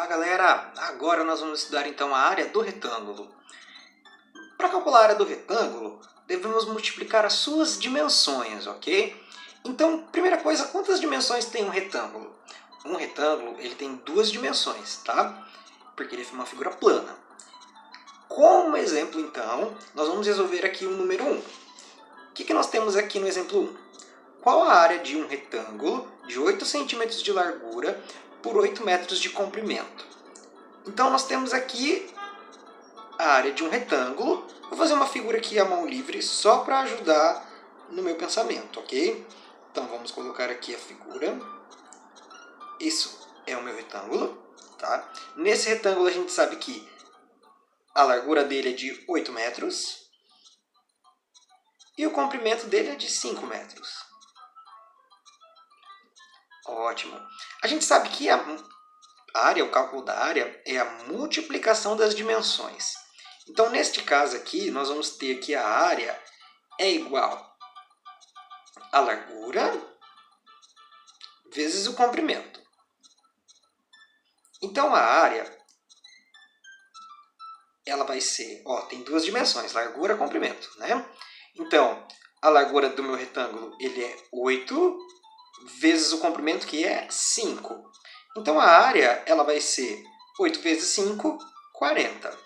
galera! Agora nós vamos estudar então a área do retângulo. Para calcular a área do retângulo, devemos multiplicar as suas dimensões, ok? Então, primeira coisa, quantas dimensões tem um retângulo? Um retângulo ele tem duas dimensões, tá? Porque ele é uma figura plana. Como exemplo, então, nós vamos resolver aqui o número 1. O que nós temos aqui no exemplo 1? Qual a área de um retângulo de 8 centímetros de largura por 8 metros de comprimento? Então, nós temos aqui a área de um retângulo. Vou fazer uma figura aqui à mão livre só para ajudar no meu pensamento, ok? Então, vamos colocar aqui a figura. Isso é o meu retângulo, tá? Nesse retângulo, a gente sabe que a largura dele é de 8 metros e o comprimento dele é de 5 metros. Ótimo. A gente sabe que a área, o cálculo da área, é a multiplicação das dimensões. Então, neste caso aqui, nós vamos ter que a área é igual à largura vezes o comprimento. Então, a área ela vai ser, tem duas dimensões, largura e comprimento, né? Então, a largura do meu retângulo ele é 8 vezes o comprimento, que é 5. Então, a área ela vai ser 8 vezes 5, 40.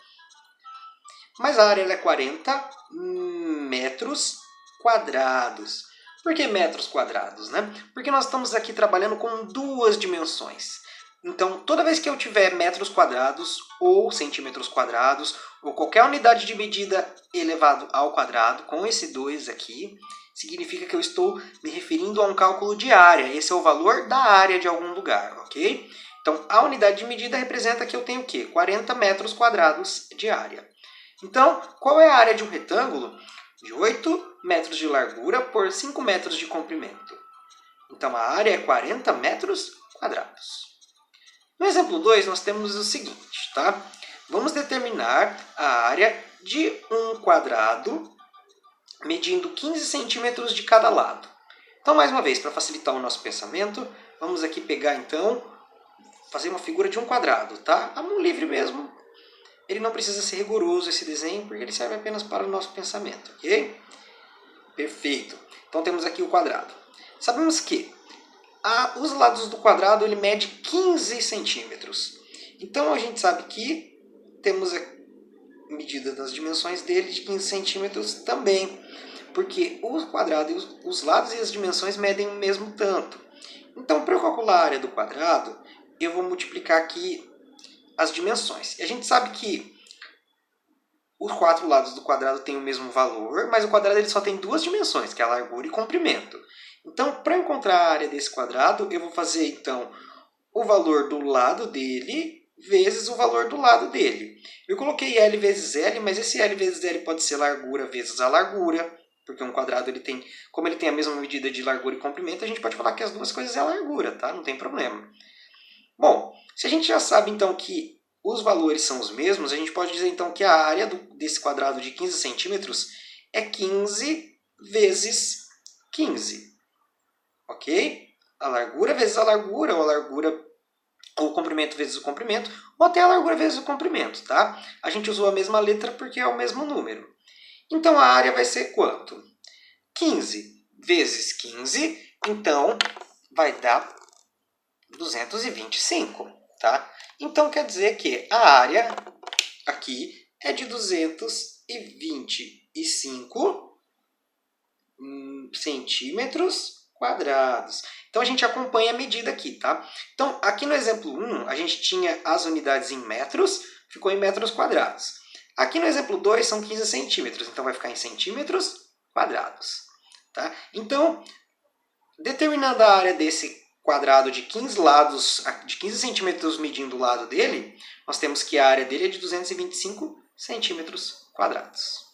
Mas a área ela é 40 metros quadrados. Por que metros quadrados, né? Porque nós estamos aqui trabalhando com duas dimensões. Então, toda vez que eu tiver metros quadrados, ou centímetros quadrados, ou qualquer unidade de medida elevado ao quadrado, com esse 2 aqui, significa que eu estou me referindo a um cálculo de área. Esse é o valor da área de algum lugar, ok? Então, a unidade de medida representa que eu tenho o quê? 40 metros quadrados de área. Então, qual é a área de um retângulo? De 8 metros de largura por 5 metros de comprimento. Então, a área é 40 metros quadrados. No exemplo 2, nós temos o seguinte, tá? Vamos determinar a área de um quadrado medindo 15 centímetros de cada lado. Então, mais uma vez, para facilitar o nosso pensamento, vamos aqui pegar, então, fazer uma figura de um quadrado, tá? A mão livre mesmo. Ele não precisa ser rigoroso esse desenho, porque ele serve apenas para o nosso pensamento, ok? Perfeito. Então, temos aqui o quadrado. Sabemos que os lados do quadrado ele mede 15 centímetros. Então, a gente sabe que temos a medida das dimensões dele de 15 centímetros também, porque o quadrado e os lados e as dimensões medem o mesmo tanto. Então, para eu calcular a área do quadrado, eu vou multiplicar aqui as dimensões. E a gente sabe que os quatro lados do quadrado têm o mesmo valor, mas o quadrado ele só tem duas dimensões, que é a largura e comprimento. Então, para encontrar a área desse quadrado, eu vou fazer então o valor do lado dele vezes o valor do lado dele. Eu coloquei L vezes L, mas esse L vezes L pode ser largura vezes a largura, porque um quadrado ele tem, como ele tem a mesma medida de largura e comprimento, a gente pode falar que as duas coisas é a largura, tá? Não tem problema. Bom, se a gente já sabe então que os valores são os mesmos, a gente pode dizer então que a área desse quadrado de 15 centímetros é 15 vezes 15. Ok? A largura vezes a largura, ou o comprimento vezes o comprimento, ou até a largura vezes o comprimento, tá? A gente usou a mesma letra porque é o mesmo número. Então, a área vai ser quanto? 15 vezes 15, então, vai dar 225, tá? Então, quer dizer que a área aqui é de 225 centímetros quadrados. Então, a gente acompanha a medida aqui, tá? Então, aqui no exemplo 1, a gente tinha as unidades em metros, ficou em metros quadrados. Aqui no exemplo 2, são 15 centímetros, então vai ficar em centímetros quadrados. Tá? Então, determinando a área desse quadrado de 15 lados, de 15 centímetros medindo o lado dele, nós temos que a área dele é de 225 centímetros quadrados.